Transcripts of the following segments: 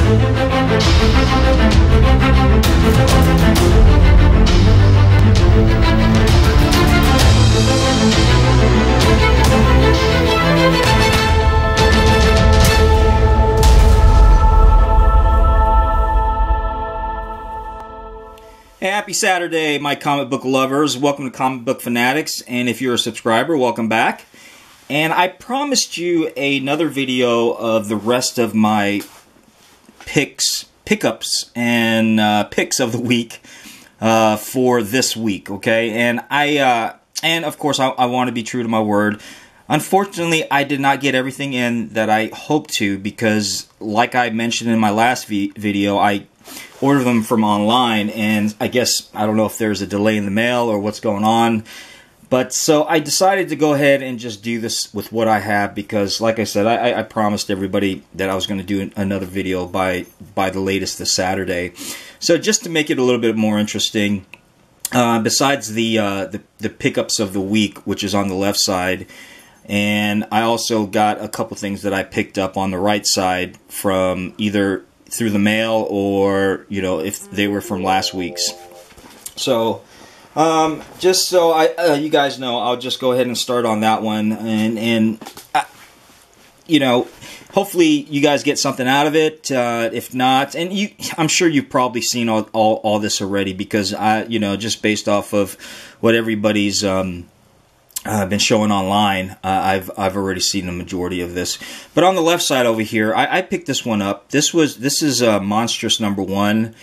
Happy Saturday, my comic book lovers. Welcome to Comic Book Fanatics, and if you're a subscriber, welcome back. And I promised you another video of the rest of my pickups, and picks of the week for this week, okay? And and of course, I want to be true to my word. Unfortunately, I did not get everything in that I hoped to because, like I mentioned in my last video, I ordered them from online, and I guess, I don't know if there's a delay in the mail or what's going on. But so I decided to go ahead and just do this with what I have because, like I said, I promised everybody that I was going to do another video by the latest this Saturday. So just to make it a little bit more interesting, besides the pickups of the week, which is on the left side, and I also got a couple things that I picked up on the right side from either through the mail or, you know, if they were from last week's. So just so you guys know, I'll just go ahead and start on that one, and you know, hopefully you guys get something out of it. If not, and I'm sure you've probably seen all this already because you know, just based off of what everybody's been showing online, I've already seen the majority of this. But on the left side over here, I picked this one up. This is Monstrous #1,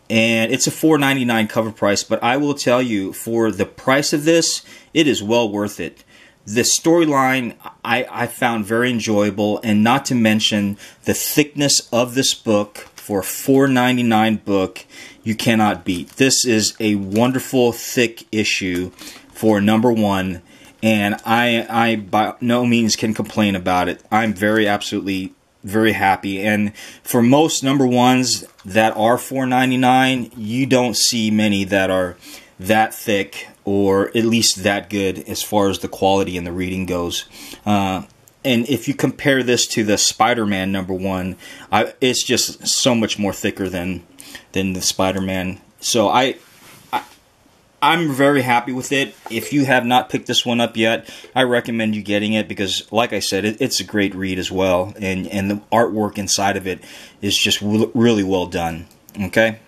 and it's a $4.99 cover price. But I will tell you, for the price of this, it is well worth it. The storyline I found very enjoyable, and not to mention the thickness of this book for a $4.99 book, you cannot beat. This is a wonderful thick issue for #1. And I by no means can complain about it. I'm absolutely very happy. And for most #1s that are $4.99, you don't see many that are that thick or at least that good as far as the quality and the reading goes. And if you compare this to the Spider-Man #1, it's just so much more thicker than the Spider-Man. So I'm very happy with it. If you have not picked this one up yet, I recommend you getting it because, like I said, it's a great read as well, and the artwork inside of it is just really well done. Okay,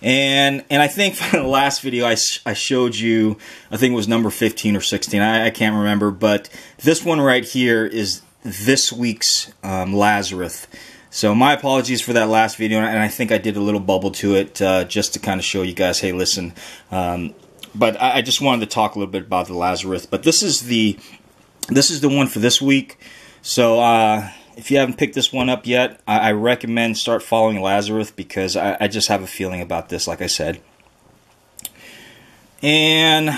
and I think for the last video I showed you, I think it was number 15 or 16. I can't remember, but this one right here is this week's Lazarus. So my apologies for that last video, and I think I did a little bubble to it just to kind of show you guys, hey, listen. But I just wanted to talk a little bit about the Lazarus. But this is the one for this week. So if you haven't picked this one up yet, I recommend start following Lazarus because I just have a feeling about this, like I said. And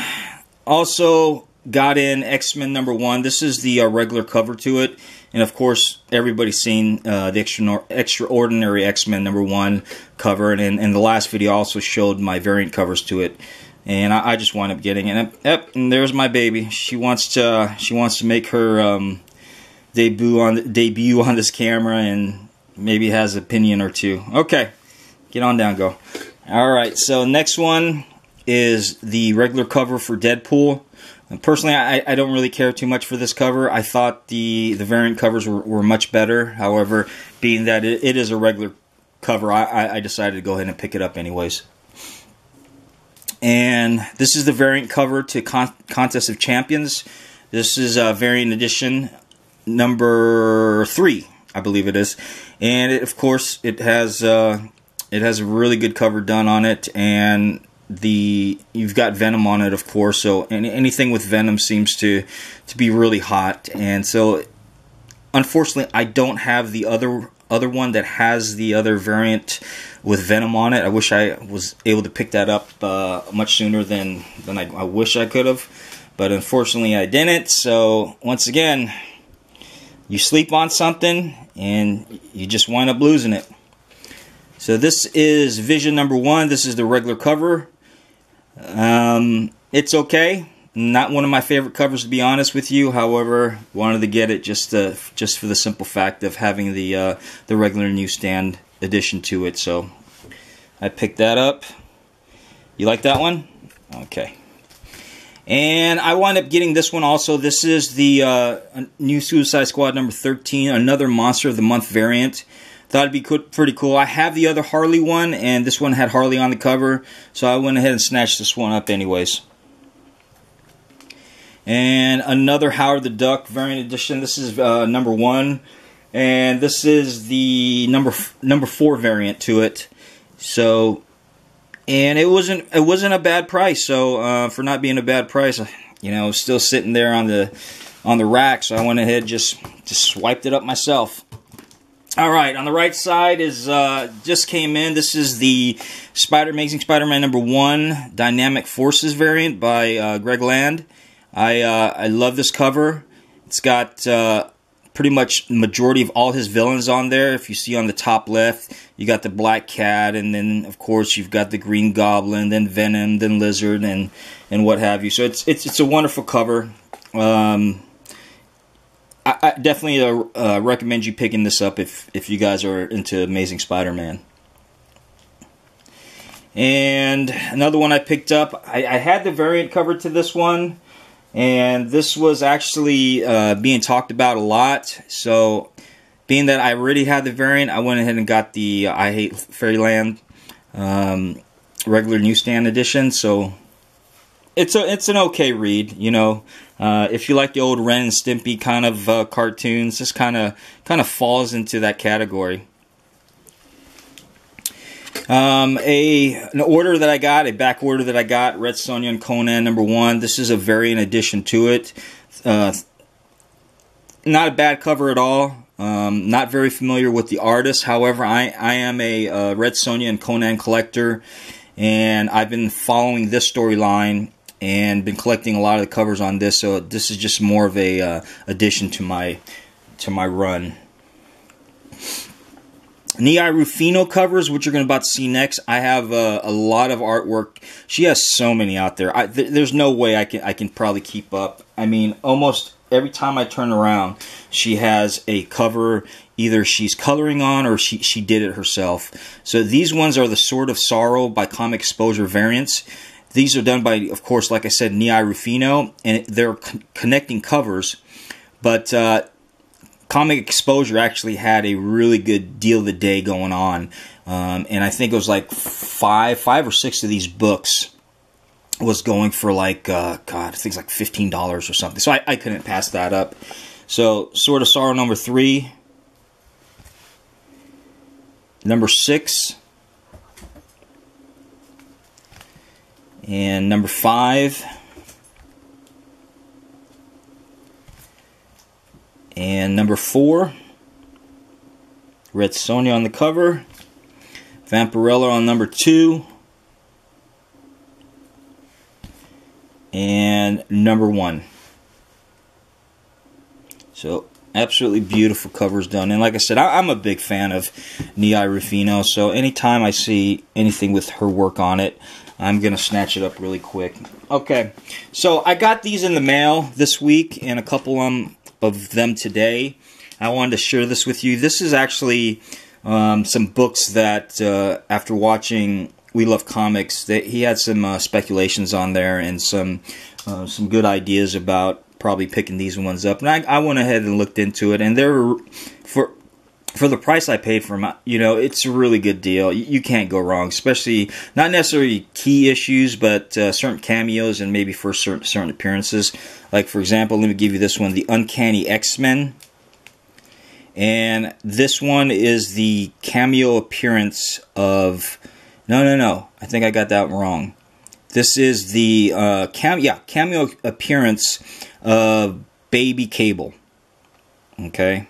also got in X-Men #1. This is the regular cover to it. And of course, everybody's seen the Extraordinary X-Men #1 cover. And in the last video, I also showed my variant covers to it. And I just wound up getting it. Yep, and there's my baby. She wants to make her debut on this camera, and maybe has an opinion or two. Okay, get on down, go. All right, so next one is the regular cover for Deadpool. And personally, I don't really care too much for this cover. I thought the variant covers were much better. However, being that it is a regular cover, I decided to go ahead and pick it up anyways. And this is the variant cover to Contest of Champions. This is variant edition number 3, I believe it is. And of course, it has a really good cover done on it, and you've got Venom on it, of course. So anything with Venom seems to be really hot. And so, unfortunately, I don't have the other one that has the other variant with Venom on it. I wish I was able to pick that up much sooner than I wish I could have, but unfortunately I didn't. So once again, you sleep on something and you just wind up losing it. So this is Vision #1. This is the regular cover. It's okay. Not one of my favorite covers, to be honest with you. However, wanted to get it just for the simple fact of having the regular newsstand edition to it. So I picked that up. You like that one? Okay. And I wound up getting this one also. This is the new Suicide Squad number 13, another Monster of the Month variant. Thought it'd be pretty cool. I have the other Harley one, and this one had Harley on the cover, so I went ahead and snatched this one up anyways. And another Howard the Duck variant edition. This is number 1, and this is the number 4 variant to it. So, and it wasn't a bad price. So for not being a bad price, you know, still sitting there on the rack. So I went ahead and just swiped it up myself. All right, on the right side is just came in. This is the Amazing Spider-Man number 1 Dynamic Forces variant by Greg Land. I love this cover. It's got pretty much the majority of all his villains on there. If you see on the top left, you got the Black Cat, and then of course you've got the Green Goblin, then Venom, then Lizard, and what have you. So it's a wonderful cover. I definitely recommend you picking this up if you guys are into Amazing Spider-Man. And another one I picked up, I had the variant cover to this one, and this was actually being talked about a lot. So, being that I already had the variant, I went ahead and got the I Hate Fairyland regular newsstand edition. So, it's an okay read, you know. If you like the old Ren and Stimpy kind of cartoons, this kind of falls into that category. An order that I got, a back order that I got, Red Sonja and Conan number 1. This is a variant addition to it. Not a bad cover at all. Not very familiar with the artist. However, I am a Red Sonja and Conan collector, and I've been following this storyline and been collecting a lot of the covers on this. So this is just more of a addition to my run. Nia Rufino covers, which you're going to about to see next. I have a lot of artwork. She has so many out there. There's no way I can probably keep up. I mean, almost every time I turn around, she has a cover. Either she's coloring on or she did it herself. So these ones are the Sword of Sorrow by Comic Exposure variants. These are done by, of course, like I said, Nia Rufino, and they're connecting covers. But Comic Exposure actually had a really good deal of the day going on, and I think it was like five or six of these books was going for like God, I think it's like $15 or something. So I couldn't pass that up. So Sword of Sorrow number 3, number 6, and number 5. And number 4, Red Sonja on the cover, Vampirella on number 2, and number 1. So absolutely beautiful covers done. And like I said, I'm a big fan of Nia Rufino, so anytime I see anything with her work on it, I'm going to snatch it up really quick. Okay, so I got these in the mail this week, and a couple of them today. I wanted to share this with you. This is actually some books that after watching We Love Comics, that he had some speculations on there and some good ideas about probably picking these ones up. And I went ahead and looked into it, and they're for the price I paid for them, you know, it's a really good deal. You can't go wrong, especially not necessarily key issues, but certain cameos and maybe for certain appearances. Like, for example, let me give you this one, the Uncanny X-Men. And this one is the cameo appearance of... No. I think I got that wrong. This is the cameo appearance of Baby Cable. Okay.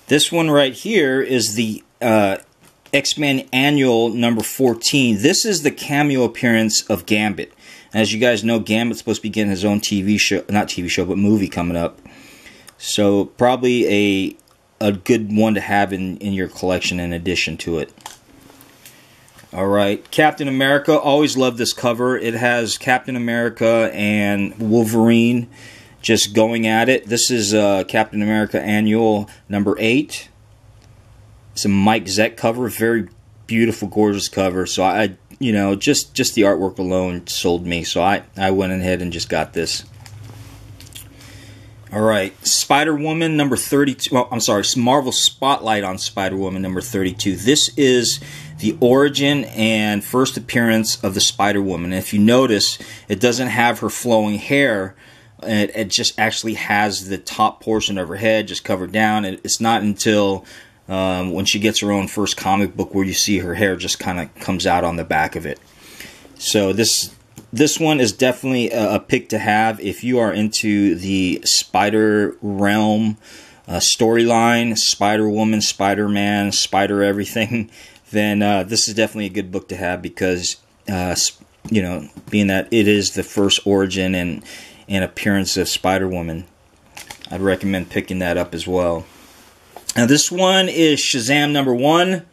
This one right here is the X-Men Annual number 14. This is the cameo appearance of Gambit. As you guys know, Gambit's supposed to be getting his own TV show, not TV show, but movie coming up. So probably a good one to have in your collection in addition to it. All right, Captain America. Always love this cover. It has Captain America and Wolverine just going at it. This is Captain America Annual number 8. It's a Mike Zeck cover. Very beautiful, gorgeous cover. So I you know, just the artwork alone sold me. So I went ahead and just got this. All right, Spider-Woman number 32. Well, I'm sorry, Marvel Spotlight on Spider-Woman number 32. This is the origin and first appearance of the Spider-Woman. And if you notice, it doesn't have her flowing hair. It just actually has the top portion of her head just covered down. It's not until when she gets her own first comic book where you see her hair just kind of comes out on the back of it. So this one is definitely a pick to have if you are into the Spider Realm storyline, Spider-Woman, Spider-Man, Spider everything. Then this is definitely a good book to have because, you know, being that it is the first origin and appearance of Spider-Woman, I'd recommend picking that up as well. Now this one is Shazam number 1,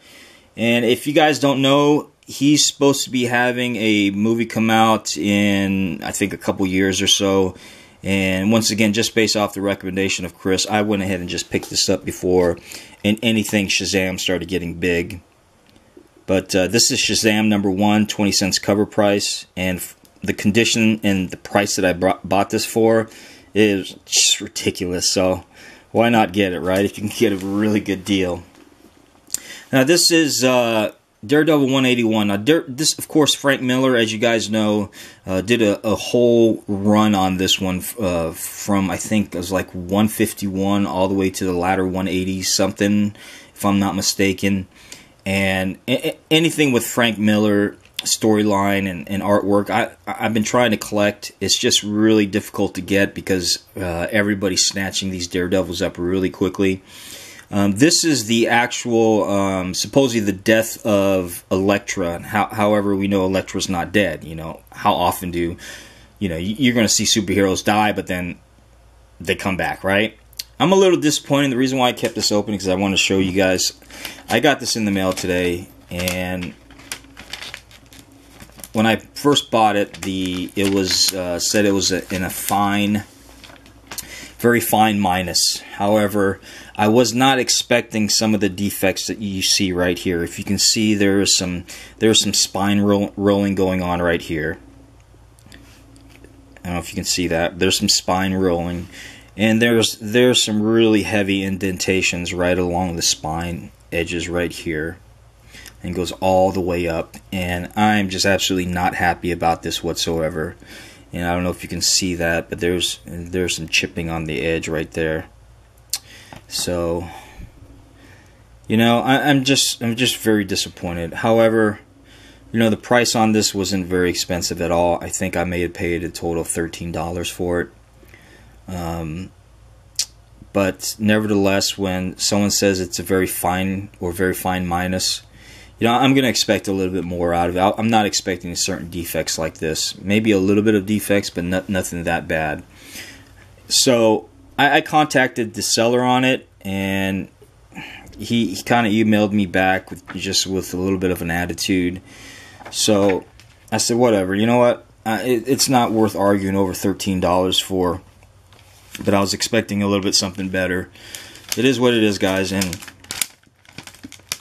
and if you guys don't know, he's supposed to be having a movie come out in, I think, a couple years or so. And once again, just based off the recommendation of Chris, I went ahead and just picked this up before anything Shazam started getting big. But this is Shazam number 1, 20 cents cover price. And the condition and the price that I bought this for is just ridiculous. So why not get it, right? If you can get a really good deal. Now this is Daredevil 181. Now this, of course, Frank Miller, as you guys know, did a whole run on this one from, I think it was like 151 all the way to the latter 180 something, if I'm not mistaken. And anything with Frank Miller storyline and artwork, I've been trying to collect. It's just really difficult to get because everybody's snatching these Daredevils up really quickly. This is the actual, supposedly the death of Elektra. However, we know Elektra's not dead. You know, how often do, you know, you're going to see superheroes die, but then they come back, right? I'm a little disappointed. The reason why I kept this open is because I want to show you guys. I got this in the mail today, and when I first bought it, it was said it was in a fine, very fine minus. However, I was not expecting some of the defects that you see right here. If you can see, there's some spine rolling going on right here. I don't know if you can see that. There's some spine rolling, and there's some really heavy indentations right along the spine edges right here, and goes all the way up. And I'm just absolutely not happy about this whatsoever. And I don't know if you can see that, but there's some chipping on the edge right there. So, you know, I'm just very disappointed. However, you know, the price on this wasn't very expensive at all. I think I may have paid a total of $13 for it. But nevertheless, when someone says it's a very fine or very fine minus, you know, I'm going to expect a little bit more out of it. I'm not expecting certain defects like this. Maybe a little bit of defects, but nothing that bad. So I contacted the seller on it, and he kind of emailed me back with a little bit of an attitude. So I said, whatever. You know what? It's not worth arguing over $13 for. But I was expecting a little bit something better. It is what it is, guys. And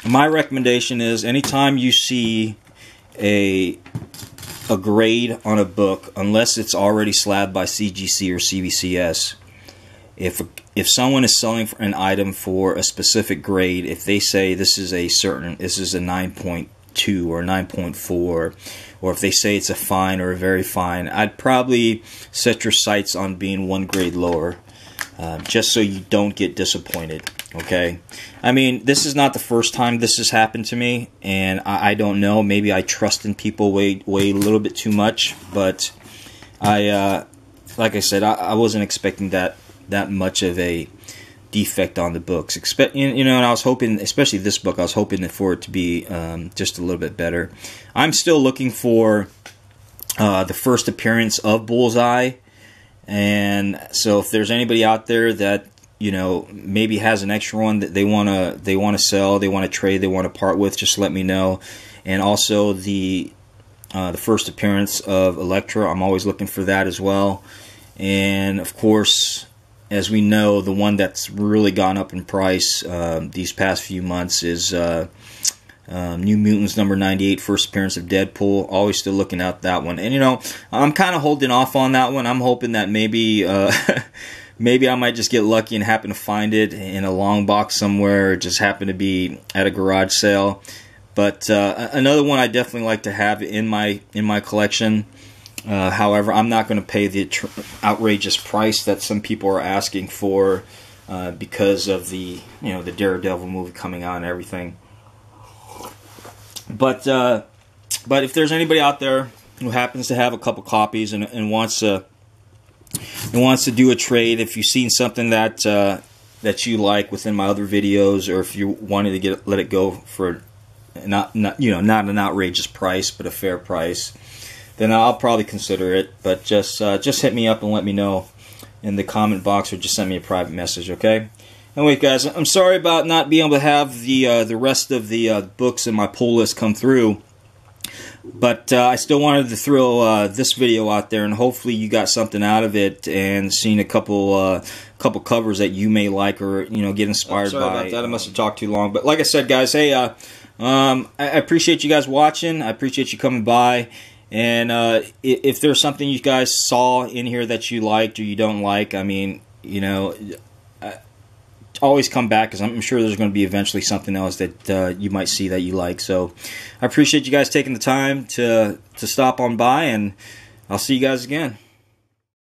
my recommendation is, anytime you see a grade on a book, unless it's already slabbed by CGC or CBCS, if someone is selling an item for a specific grade, if they say this is a 9.2 or 9.4, or if they say it's a fine or a very fine, I'd probably set your sights on being one grade lower, just so you don't get disappointed. Okay, I mean, this is not the first time this has happened to me, and I don't know. Maybe I trust in people way a little bit too much, but like I said, I wasn't expecting that much of a defect on the books. You know, and I was hoping, especially this book, I was hoping for it to be just a little bit better. I'm still looking for the first appearance of Bullseye, and so if there's anybody out there that you know, maybe has an extra one that they wanna sell, they want to trade, they want to part with, just let me know. And also the first appearance of Elektra, I'm always looking for that as well. And of course, as we know, the one that's really gone up in price these past few months is New Mutants number 98, first appearance of Deadpool. Always still looking out that one. And you know, I'm kind of holding off on that one. I'm hoping that maybe maybe I might just get lucky and happen to find it in a long box somewhere, or just happen to be at a garage sale. But another one I definitely like to have in my collection. However, I'm not going to pay the outrageous price that some people are asking for because of the the Daredevil movie coming out and everything. But if there's anybody out there who happens to have a couple copies and wants to do a trade, if you've seen something that you like within my other videos, or if you wanted to let it go for not an outrageous price but a fair price, then I'll probably consider it. But just hit me up and let me know in the comment box, or just send me a private message, okay? Anyway, guys, I'm sorry about not being able to have the rest of the books in my pull list come through, but I still wanted to throw this video out there, and hopefully you got something out of it and seen a couple covers that you may like, or get inspired by. Sorry about that. I must have talked too long, but like I said, guys, hey, I appreciate you guys watching. I appreciate you coming by. And if there's something you guys saw in here that you liked or you don't like, I mean, always come back, because I'm sure there's going to be eventually something else that you might see that you like. So I appreciate you guys taking the time to stop on by, and I'll see you guys again.